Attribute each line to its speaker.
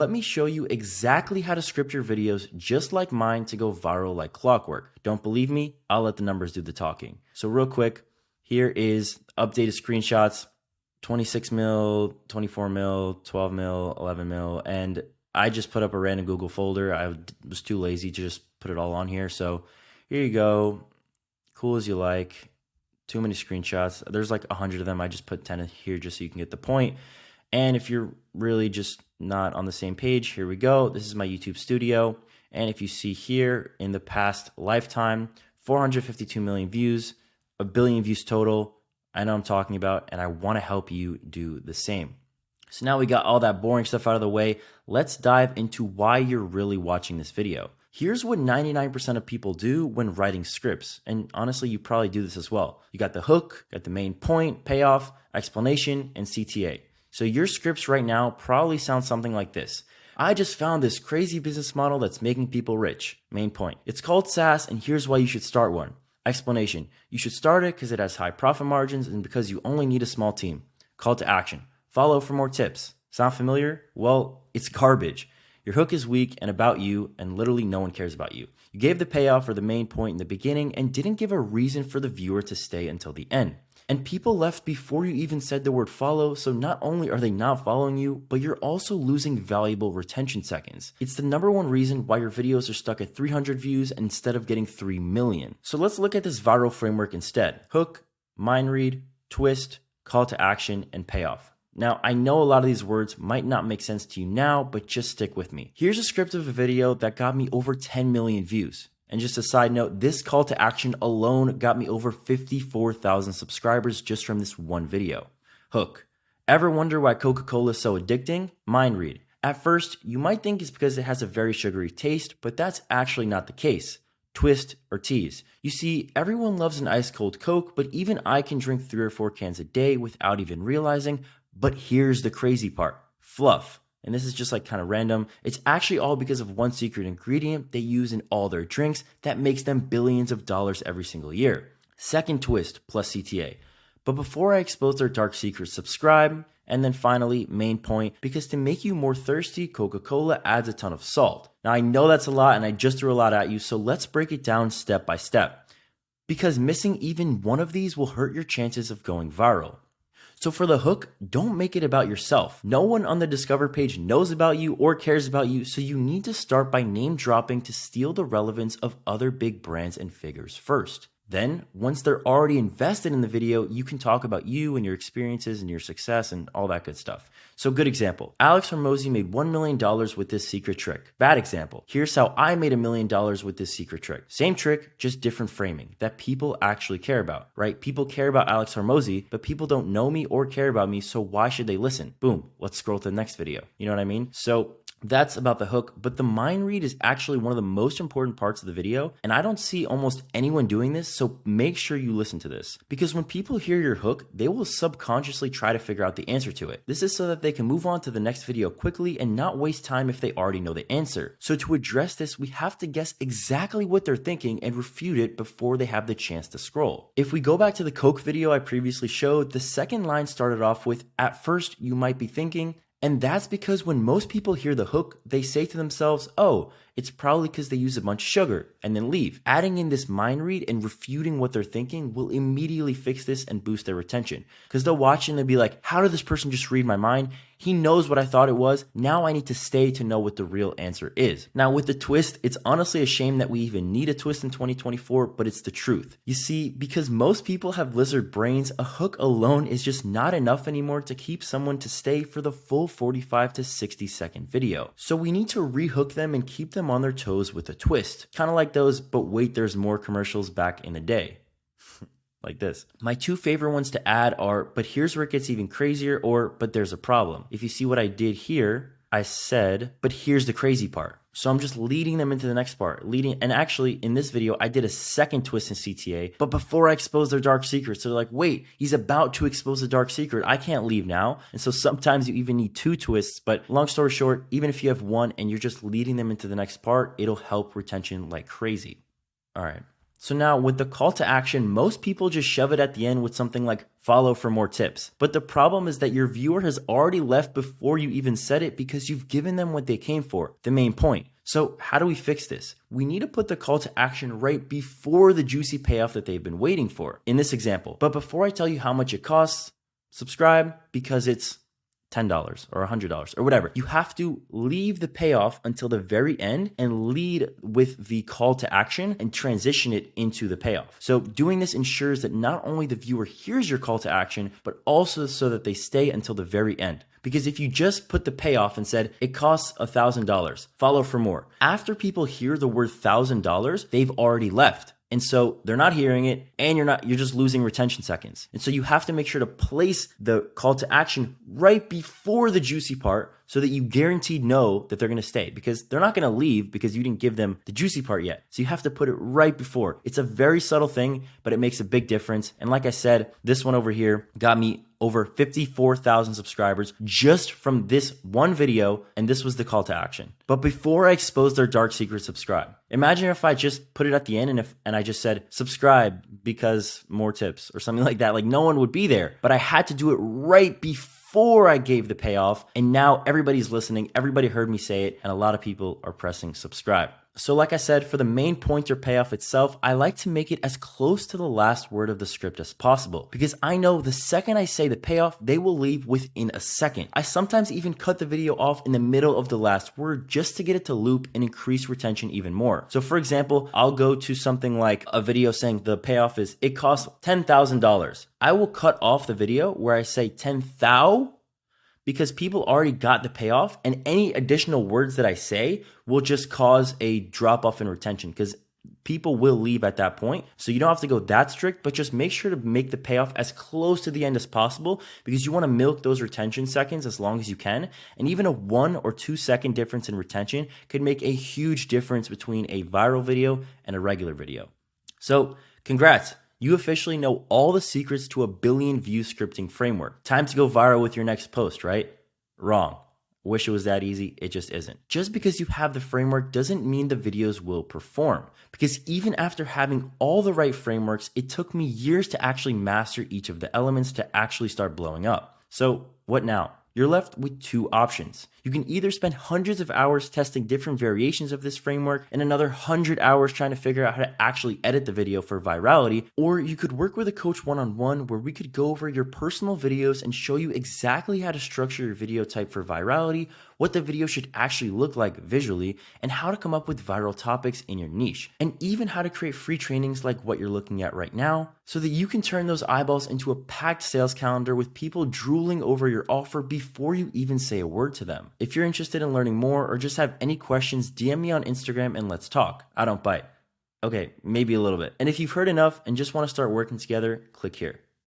Speaker 1: Let me show you exactly how to script your videos just like mine to go viral like clockwork. Don't believe me? I'll let the numbers do the talking. So real quick, here is updated screenshots, 26 mil, 24 mil, 12 mil, 11 mil, and I just put up a random Google folder. I was too lazy to just put it all on here. So here you go. Cool as you like. Too many screenshots. There's like 100 of them. I just put 10 here just so you can get the point. And if you're really just not on the same page, here we go. This is my YouTube studio. And if you see here in the past lifetime, 452 million views, a billion views total. I know I'm talking about, and I want to help you do the same. So now we got all that boring stuff out of the way. Let's dive into why you're really watching this video. Here's what 99% of people do when writing scripts. And honestly, you probably do this as well. You got the hook, got the main point, payoff, explanation, and CTA. So your scripts right now probably sound something like this. I just found this crazy business model that's making people rich. Main point. It's called SaaS, and here's why you should start one. Explanation. You should start it because it has high profit margins and because you only need a small team. Call to action. Follow for more tips. Sound familiar? Well, it's garbage. Your hook is weak and about you, and literally no one cares about you. You gave the payoff or the main point in the beginning and didn't give a reason for the viewer to stay until the end. And people left before you even said the word follow, so not only are they not following you, but you're also losing valuable retention seconds. It's the #1 reason why your videos are stuck at 300 views instead of getting 3 million. So let's look at this viral framework instead. Hook, mind read, twist, call to action, and payoff. Now, I know a lot of these words might not make sense to you now, but just stick with me. Here's a script of a video that got me over 10 million views. And just a side note, this call to action alone got me over 54,000 subscribers just from this one video. Hook. Ever wonder why Coca-Cola is so addicting? Mind read. At first, you might think it's because it has a very sugary taste, but that's actually not the case. Twist or tease. You see, everyone loves an ice cold Coke, but even I can drink 3 or 4 cans a day without even realizing. But here's the crazy part. Fluff. And this is just like kind of random. It's actually all because of one secret ingredient they use in all their drinks that makes them billions of dollars every single year. Second twist plus CTA. But before I expose their dark secrets, subscribe. And then finally, main point, because to make you more thirsty, Coca-Cola adds a ton of salt. Now I know that's a lot and I just threw a lot at you, so let's break it down step by step. Because missing even one of these will hurt your chances of going viral. So for the hook, don't make it about yourself. No one on the Discover page knows about you or cares about you, so you need to start by name dropping to steal the relevance of other big brands and figures first. Then, once they're already invested in the video, you can talk about you and your experiences and your success and all that good stuff. So good example, Alex Hormozi made $1 million with this secret trick. Bad example, here's how I made $1 million with this secret trick. Same trick, just different framing that people actually care about, right? People care about Alex Hormozi, but people don't know me or care about me, so why should they listen? Boom, let's scroll to the next video. You know what I mean? So that's about the hook, but the mind read is actually one of the most important parts of the video, and I don't see almost anyone doing this, so make sure you listen to this. Because when people hear your hook, they will subconsciously try to figure out the answer to it. This is so that they can move on to the next video quickly and not waste time if they already know the answer. So to address this, we have to guess exactly what they're thinking and refute it before they have the chance to scroll. If we go back to the Coke video I previously showed, the second line started off with, "At first, you might be thinking," and that's because when most people hear the hook, they say to themselves, oh, it's probably because they use a bunch of sugar, and then leave. Adding in this mind read and refuting what they're thinking will immediately fix this and boost their retention. Because they'll watch it and they'll be like, how did this person just read my mind? He knows what I thought it was. Now I need to stay to know what the real answer is. Now with the twist, it's honestly a shame that we even need a twist in 2024, but it's the truth. You see, because most people have lizard brains, a hook alone is just not enough anymore to keep someone to stay for the full 45 to 60 second video. So we need to rehook them and keep them on their toes with a twist. Kind of like those, but wait, there's more commercials back in the day. Like this. My 2 favorite ones to add are, but here's where it gets even crazier, or, but there's a problem. If you see what I did here, I said, but here's the crazy part. So I'm just leading them into the next part. And actually in this video, I did a second twist in CTA, but before I expose their dark secrets, so they're like, wait, he's about to expose the dark secret. I can't leave now. And so sometimes you even need 2 twists, but long story short, even if you have 1 and you're just leading them into the next part, it'll help retention like crazy. All right. So now with the call to action, most people just shove it at the end with something like follow for more tips. But the problem is that your viewer has already left before you even said it because you've given them what they came for, the main point. So how do we fix this? We need to put the call to action right before the juicy payoff that they've been waiting for in this example. But before I tell you how much it costs, subscribe because it's $10 or $100 or whatever. You have to leave the payoff until the very end and lead with the call to action and transition it into the payoff. So doing this ensures that not only the viewer hears your call to action, but also so that they stay until the very end. Because if you just put the payoff and said, it costs $1,000, follow for more. After people hear the word $1,000, they've already left. And so they're not hearing it and you're just losing retention seconds. And so you have to make sure to place the call to action right before the juicy part so that you guaranteed know that they're going to stay, because they're not going to leave because you didn't give them the juicy part yet. So you have to put it right before. It's a very subtle thing, but it makes a big difference. And like I said, this one over here got me over 54,000 subscribers just from this one video, and this was the call to action. But before I expose their dark secret, subscribe. Imagine if I just put it at the end and I just said subscribe because more tips or something like that. Like no one would be there, but I had to do it right before I gave the payoff, and now everybody's listening, everybody heard me say it, and a lot of people are pressing subscribe. So like I said, for the main point or payoff itself, I like to make it as close to the last word of the script as possible, because I know the second I say the payoff, they will leave within a second. I sometimes even cut the video off in the middle of the last word just to get it to loop and increase retention even more. So for example, I'll go to something like a video saying the payoff is, it costs $10,000. I will cut off the video where I say 10,000 because people already got the payoff, and any additional words that I say will just cause a drop off in retention because people will leave at that point. So you don't have to go that strict, but just make sure to make the payoff as close to the end as possible because you want to milk those retention seconds as long as you can. And even a 1 or 2 second difference in retention could make a huge difference between a viral video and a regular video. So congrats. You officially know all the secrets to a 1 billion view scripting framework. Time to go viral with your next post, right? Wrong. Wish it was that easy. It just isn't. Just because you have the framework doesn't mean the videos will perform. Because even after having all the right frameworks, it took me years to actually master each of the elements to actually start blowing up. So what now? You're left with 2 options. You can either spend hundreds of hours testing different variations of this framework and another 100 hours trying to figure out how to actually edit the video for virality, or you could work with a coach one-on-one where we could go over your personal videos and show you exactly how to structure your video type for virality, what the video should actually look like visually, and how to come up with viral topics in your niche, and even how to create free trainings like what you're looking at right now so that you can turn those eyeballs into a packed sales calendar with people drooling over your offer before you even say a word to them. If you're interested in learning more or just have any questions, DM me on Instagram and let's talk. I don't bite. Okay, maybe a little bit. And if you've heard enough and just want to start working together, click here.